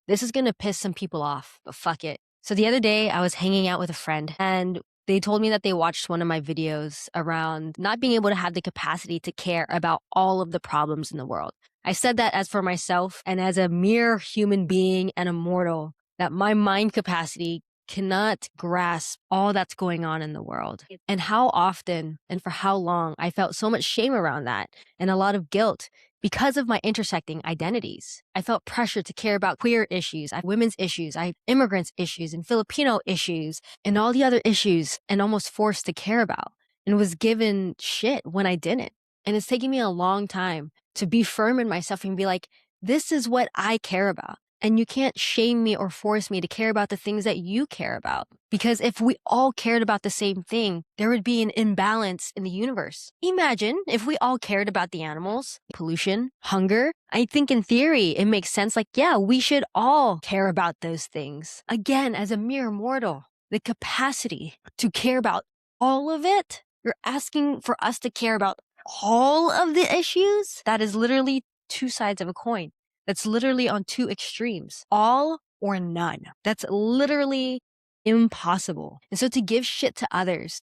This is gonna piss some people off, but fuck it. So the other day, I was hanging out with a friend and they told me that they watched one of my videos around not being able to have the capacity to care about all of the problems in the world. I said that as for myself and as a mere human being and a mortal, that my mind capacity cannot grasp all that's going on in the world. And how often and for how long I felt so much shame around that and a lot of guilt because of my intersecting identities. I felt pressure to care about queer issues, women's issues, immigrants issues, and Filipino issues, and all the other issues, and almost forced to care about, and was given shit when I didn't. And it's taken me a long time to be firm in myself and be like, this is what I care about. And you can't shame me or force me to care about the things that you care about. Because if we all cared about the same thing, there would be an imbalance in the universe. Imagine if we all cared about the animals, pollution, hunger. I think in theory, it makes sense. Like, yeah, we should all care about those things. Again, as a mere mortal, the capacity to care about all of it, you're asking for us to care about all of the issues? That is literally two sides of a coin. That's literally on two extremes, all or none. That's literally impossible. And so to give shit to others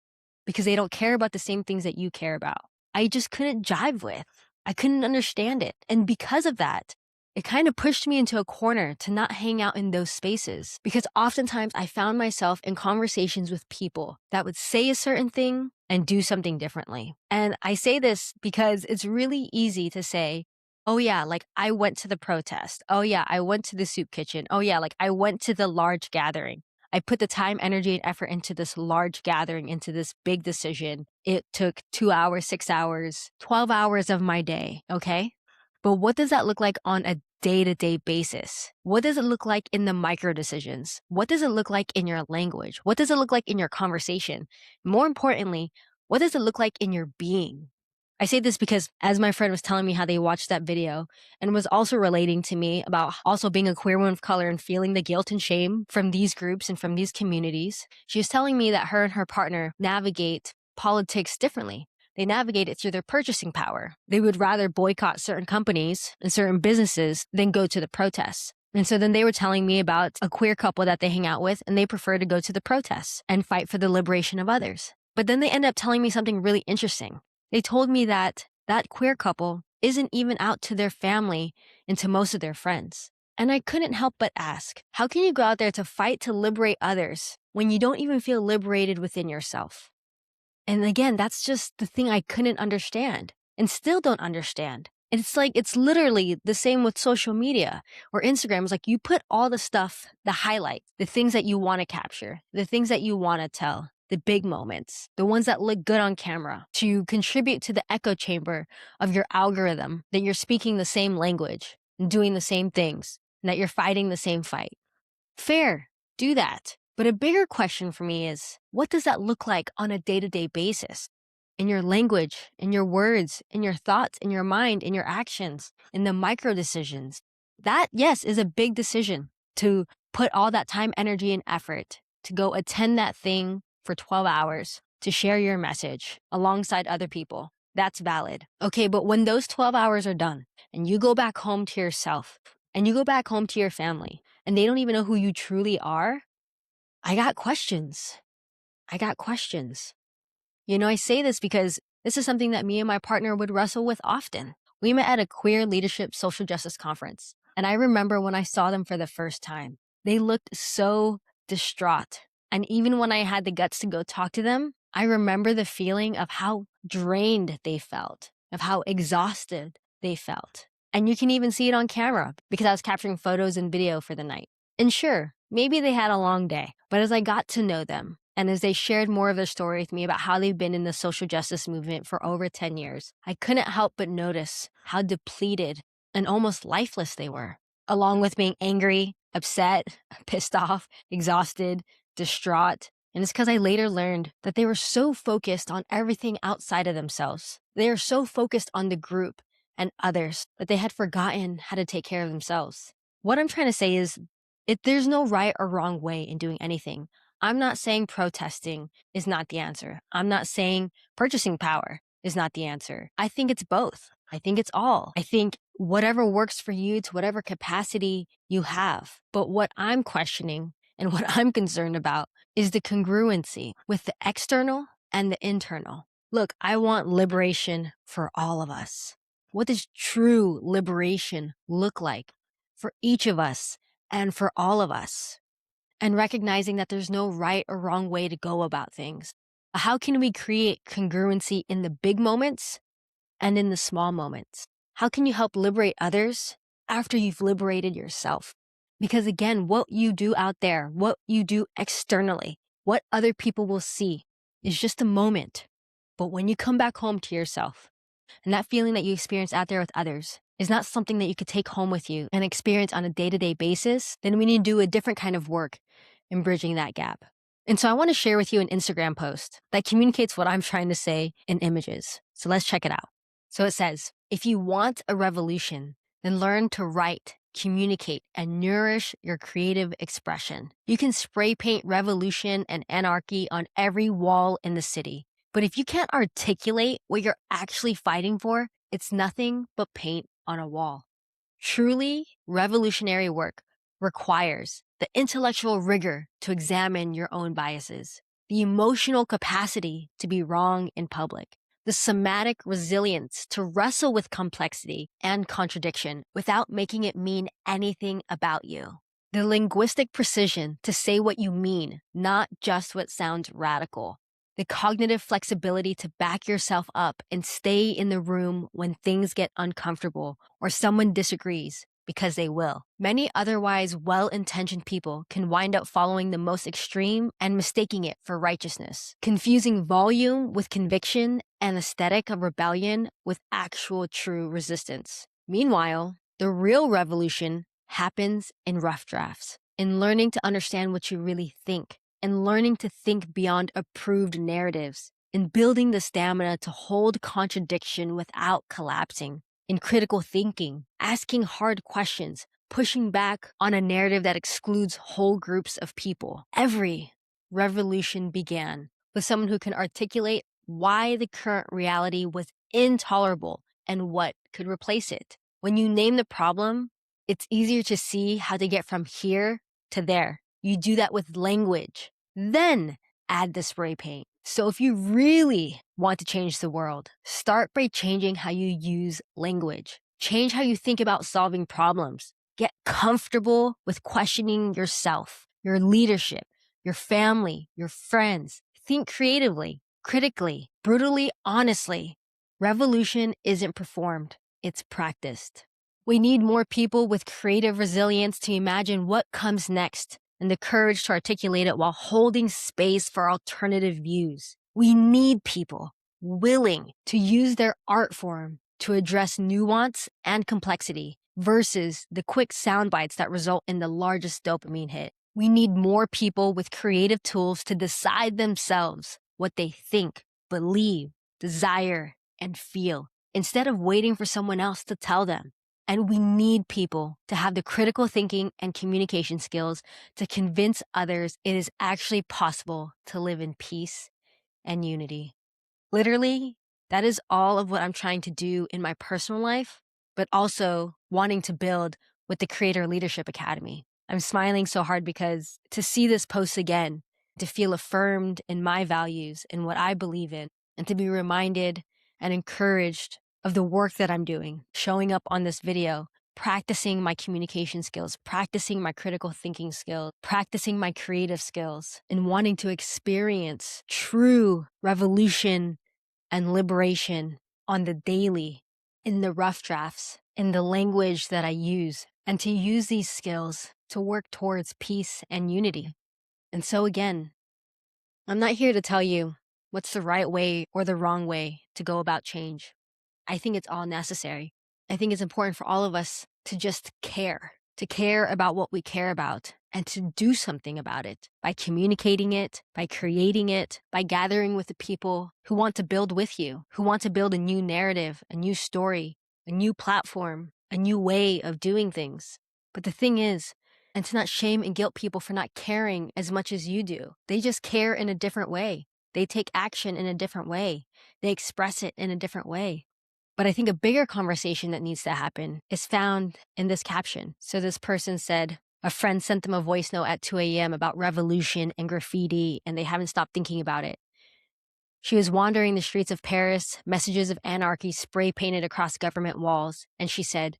because they don't care about the same things that you care about, I just couldn't jive with. I couldn't understand it. And because of that, it kind of pushed me into a corner to not hang out in those spaces because oftentimes I found myself in conversations with people that would say a certain thing and do something differently. And I say this because it's really easy to say, oh yeah, like I went to the protest. Oh yeah, I went to the soup kitchen. Oh yeah, like I went to the large gathering. I put the time, energy, and effort into this large gathering, into this big decision. It took 2 hours, 6 hours, 12 hours of my day, okay? But what does that look like on a day-to-day basis? What does it look like in the micro decisions? What does it look like in your language? What does it look like in your conversation? More importantly, what does it look like in your being? I say this because as my friend was telling me how they watched that video and was also relating to me about also being a queer woman of color and feeling the guilt and shame from these groups and from these communities, she was telling me that her and her partner navigate politics differently. They navigate it through their purchasing power. They would rather boycott certain companies and certain businesses than go to the protests. And so then they were telling me about a queer couple that they hang out with, and they prefer to go to the protests and fight for the liberation of others. But then they end up telling me something really interesting. They told me that that queer couple isn't even out to their family and to most of their friends. And I couldn't help but ask, how can you go out there to fight to liberate others when you don't even feel liberated within yourself? And again, that's just the thing I couldn't understand and still don't understand. And it's like, it's literally the same with social media or Instagram. It's like you put all the stuff, the highlights, the things that you want to capture, the things that you want to tell, the big moments, the ones that look good on camera to contribute to the echo chamber of your algorithm, that you're speaking the same language and doing the same things and that you're fighting the same fight. Fair, do that. But a bigger question for me is, what does that look like on a day-to-day basis? In your language, in your words, in your thoughts, in your mind, in your actions, in the micro decisions. That, yes, is a big decision to put all that time, energy, and effort to go attend that thing for 12 hours, to share your message alongside other people. That's valid. Okay, but when those 12 hours are done and you go back home to yourself and you go back home to your family and they don't even know who you truly are, I got questions. You know, I say this because this is something that me and my partner would wrestle with often. We met at a queer leadership social justice conference, and I remember when I saw them for the first time, they looked so distraught. And even when I had the guts to go talk to them, I remember the feeling of how drained they felt, of how exhausted they felt. And you can even see it on camera because I was capturing photos and video for the night. And sure, maybe they had a long day, but as I got to know them, and as they shared more of their story with me about how they've been in the social justice movement for over 10 years, I couldn't help but notice how depleted and almost lifeless they were, along with being angry, upset, pissed off, exhausted, distraught. And it's because I later learned that they were so focused on everything outside of themselves. They are so focused on the group and others that they had forgotten how to take care of themselves. What I'm trying to say is, there's no right or wrong way in doing anything. I'm not saying protesting is not the answer. I'm not saying purchasing power is not the answer. I think it's both. I think it's all. I think whatever works for you to whatever capacity you have. But what I'm questioning and what I'm concerned about is the congruency with the external and the internal. Look, I want liberation for all of us. What does true liberation look like for each of us and for all of us? And recognizing that there's no right or wrong way to go about things. How can we create congruency in the big moments and in the small moments? How can you help liberate others after you've liberated yourself? Because again, what you do out there, what you do externally, what other people will see is just a moment. But when you come back home to yourself, and that feeling that you experience out there with others is not something that you could take home with you and experience on a day-to-day basis, then we need to do a different kind of work in bridging that gap. And so I want to share with you an Instagram post that communicates what I'm trying to say in images. So let's check it out. So it says, if you want a revolution, then learn to write, communicate, and nourish your creative expression. You can spray paint revolution and anarchy on every wall in the city. But if you can't articulate what you're actually fighting for, it's nothing but paint on a wall. Truly revolutionary work requires the intellectual rigor to examine your own biases, the emotional capacity to be wrong in public, the somatic resilience to wrestle with complexity and contradiction without making it mean anything about you, the linguistic precision to say what you mean, not just what sounds radical, the cognitive flexibility to back yourself up and stay in the room when things get uncomfortable or someone disagrees, because they will. Many otherwise well-intentioned people can wind up following the most extreme and mistaking it for righteousness, confusing volume with conviction and aesthetic of rebellion with actual true resistance. Meanwhile, the real revolution happens in rough drafts, in learning to understand what you really think, and learning to think beyond approved narratives, in building the stamina to hold contradiction without collapsing, in critical thinking, asking hard questions, pushing back on a narrative that excludes whole groups of people. Every revolution began with someone who can articulate why the current reality was intolerable and what could replace it. When you name the problem, it's easier to see how to get from here to there. You do that with language. Then add the spray paint. So if you really want to change the world, start by changing how you use language. Change how you think about solving problems. Get comfortable with questioning yourself, your leadership, your family, your friends. Think creatively, critically, brutally, honestly. Revolution isn't performed, it's practiced. We need more people with creative resilience to imagine what comes next and the courage to articulate it while holding space for alternative views. We need people willing to use their art form to address nuance and complexity versus the quick sound bites that result in the largest dopamine hit. We need more people with creative tools to decide themselves what they think, believe, desire, and feel, instead of waiting for someone else to tell them. And we need people to have the critical thinking and communication skills to convince others it is actually possible to live in peace and unity. Literally, that is all of what I'm trying to do in my personal life, but also wanting to build with the Creator Leadership Academy. I'm smiling so hard because to see this post again, to feel affirmed in my values and what I believe in, and to be reminded and encouraged of the work that I'm doing, showing up on this video, practicing my communication skills, practicing my critical thinking skills, practicing my creative skills, and wanting to experience true revolution and liberation on the daily, in the rough drafts, in the language that I use, and to use these skills to work towards peace and unity. And so again, I'm not here to tell you what's the right way or the wrong way to go about change. I think it's all necessary. I think it's important for all of us to just care, to care about what we care about, and to do something about it by communicating it, by creating it, by gathering with the people who want to build with you, who want to build a new narrative, a new story, a new platform, a new way of doing things. But the thing is, and to not shame and guilt people for not caring as much as you do. They just care in a different way. They take action in a different way. They express it in a different way. But I think a bigger conversation that needs to happen is found in this caption. So this person said, a friend sent them a voice note at 2 a.m. about revolution and graffiti, and they haven't stopped thinking about it. She was wandering the streets of Paris, messages of anarchy spray painted across government walls, and she said,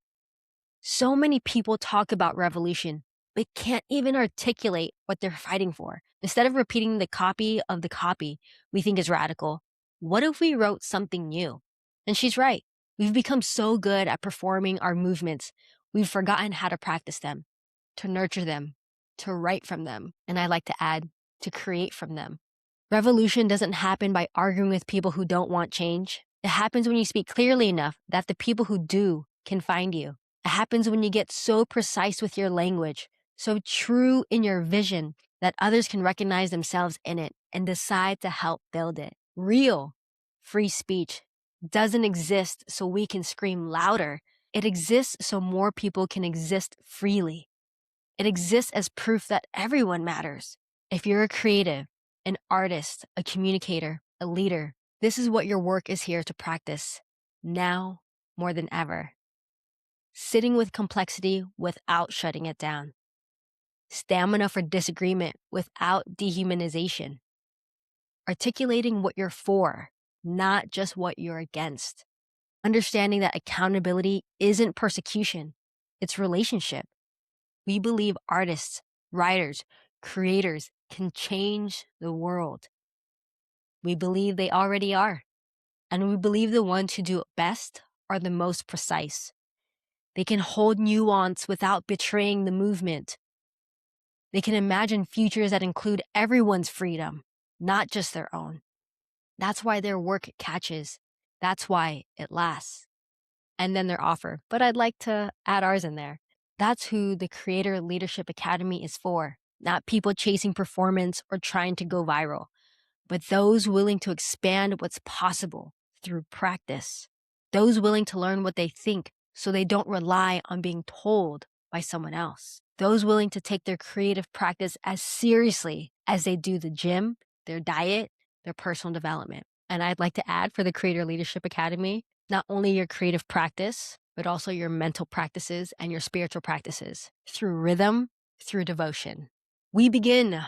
so many people talk about revolution, but can't even articulate what they're fighting for. Instead of repeating the copy of the copy we think is radical, what if we wrote something new? And she's right. We've become so good at performing our movements, we've forgotten how to practice them, to nurture them, to write from them, and I like to add, to create from them. Revolution doesn't happen by arguing with people who don't want change. It happens when you speak clearly enough that the people who do can find you. It happens when you get so precise with your language, so true in your vision that others can recognize themselves in it and decide to help build it. Real free speech doesn't exist so we can scream louder. It exists so more people can exist freely. It exists as proof that everyone matters. If you're a creative, an artist, a communicator, a leader, this is what your work is here to practice, now more than ever. Sitting with complexity without shutting it down. Stamina for disagreement without dehumanization. Articulating what you're for, not just what you're against. Understanding that accountability isn't persecution, it's relationship. We believe artists, writers, creators can change the world. We believe they already are. And we believe the ones who do it best are the most precise. They can hold nuance without betraying the movement. They can imagine futures that include everyone's freedom, not just their own. That's why their work catches. That's why it lasts. And then their offer. But I'd like to add ours in there. That's who the Creator Leadership Academy is for. Not people chasing performance or trying to go viral, but those willing to expand what's possible through practice. Those willing to learn what they think so they don't rely on being told by someone else. Those willing to take their creative practice as seriously as they do the gym, their diet, their personal development. And I'd like to add for the Creator Leadership Academy, not only your creative practice, but also your mental practices and your spiritual practices through rhythm, through devotion. We begin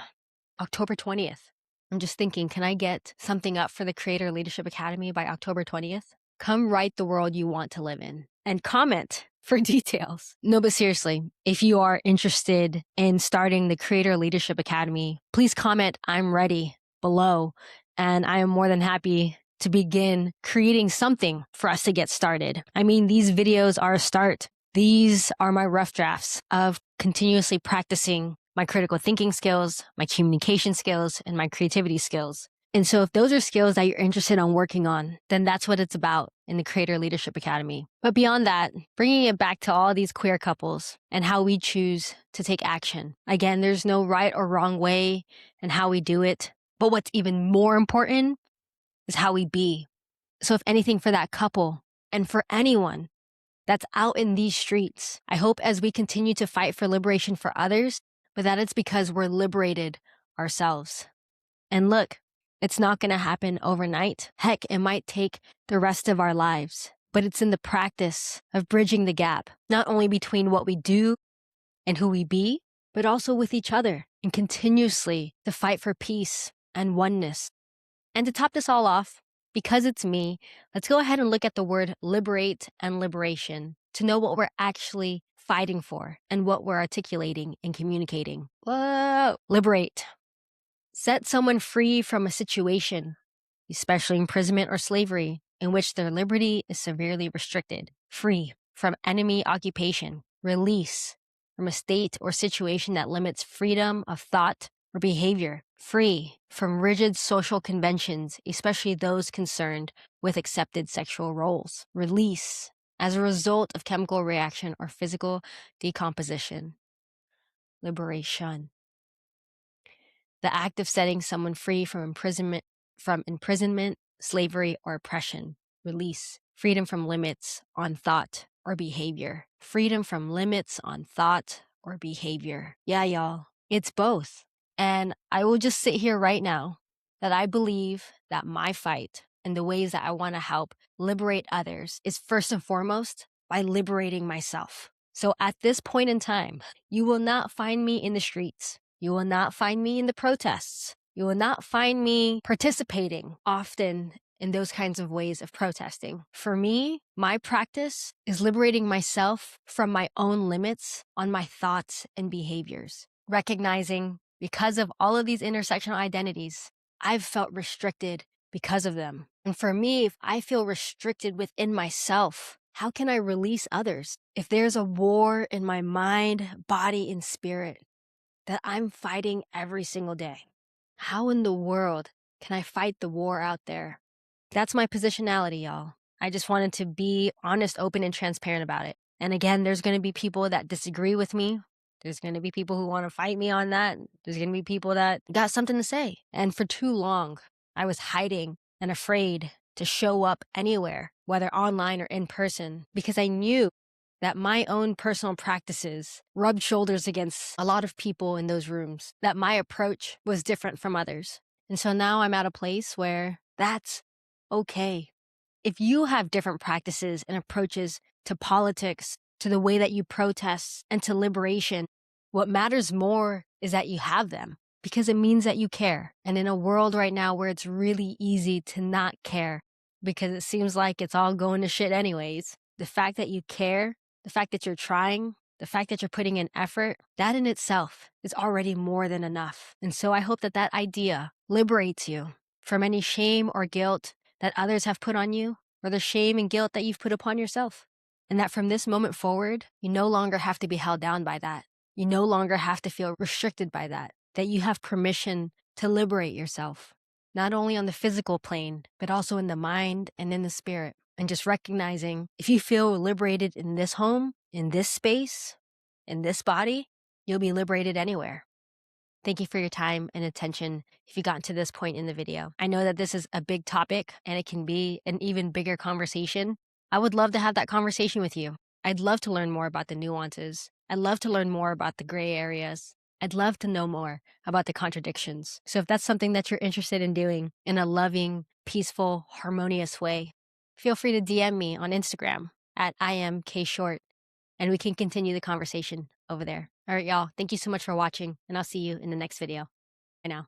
October 20th. I'm just thinking, can I get something up for the Creator Leadership Academy by October 20th? Come write the world you want to live in and comment for details. No, but seriously, if you are interested in starting the Creator Leadership Academy, please comment "I'm ready" below, and I am more than happy to begin creating something for us to get started. I mean, these videos are a start. These are my rough drafts of continuously practicing my critical thinking skills, my communication skills, and my creativity skills. And so if those are skills that you're interested in working on, then that's what it's about in the Creator Leadership Academy. But beyond that, bringing it back to all these queer couples and how we choose to take action. Again, there's no right or wrong way in how we do it. But what's even more important is how we be. So if anything, for that couple and for anyone that's out in these streets, I hope as we continue to fight for liberation for others, but that it's because we're liberated ourselves. And look, it's not going to happen overnight. Heck, it might take the rest of our lives. But it's in the practice of bridging the gap, not only between what we do and who we be, but also with each other, and continuously to fight for peace and oneness. And to top this all off, because it's me, let's go ahead and look at the word liberate and liberation to know what we're actually fighting for and what we're articulating and communicating. Whoa! Liberate. Set someone free from a situation, especially imprisonment or slavery, in which their liberty is severely restricted. Free from enemy occupation. Release from a state or situation that limits freedom of thought or behavior. Free from rigid social conventions, especially those concerned with accepted sexual roles. Release as a result of chemical reaction or physical decomposition. Liberation. The act of setting someone free from imprisonment, slavery, or oppression. Release. Freedom from limits on thought or behavior. Freedom from limits on thought or behavior. Yeah, y'all. It's both. And I will just sit here right now that I believe that my fight and the ways that I want to help liberate others is first and foremost by liberating myself. So at this point in time, you will not find me in the streets. You will not find me in the protests. You will not find me participating often in those kinds of ways of protesting. For me, my practice is liberating myself from my own limits on my thoughts and behaviors, recognizing because of all of these intersectional identities, I've felt restricted because of them. And for me, if I feel restricted within myself, how can I release others? If there's a war in my mind, body, and spirit that I'm fighting every single day, how in the world can I fight the war out there? That's my positionality, y'all. I just wanted to be honest, open, and transparent about it. And again, there's going to be people that disagree with me. There's going to be people who want to fight me on that. There's going to be people that got something to say. And for too long, I was hiding and afraid to show up anywhere, whether online or in person, because I knew that my own personal practices rubbed shoulders against a lot of people in those rooms, that my approach was different from others. And so now I'm at a place where that's okay. If you have different practices and approaches to politics, to the way that you protest, and to liberation, what matters more is that you have them because it means that you care. And in a world right now where it's really easy to not care because it seems like it's all going to shit anyways, the fact that you care, the fact that you're trying, the fact that you're putting in effort, that in itself is already more than enough. And so I hope that that idea liberates you from any shame or guilt that others have put on you, or the shame and guilt that you've put upon yourself. And that from this moment forward, you no longer have to be held down by that. You no longer have to feel restricted by that. That you have permission to liberate yourself, not only on the physical plane, but also in the mind and in the spirit. And just recognizing if you feel liberated in this home, in this space, in this body, you'll be liberated anywhere. Thank you for your time and attention if you got to this point in the video. I know that this is a big topic and it can be an even bigger conversation. I would love to have that conversation with you. I'd love to learn more about the nuances. I'd love to learn more about the gray areas. I'd love to know more about the contradictions. So if that's something that you're interested in doing in a loving, peaceful, harmonious way, feel free to DM me on Instagram at IamKShort, and we can continue the conversation over there. All right, y'all. Thank you so much for watching, and I'll see you in the next video. Bye now.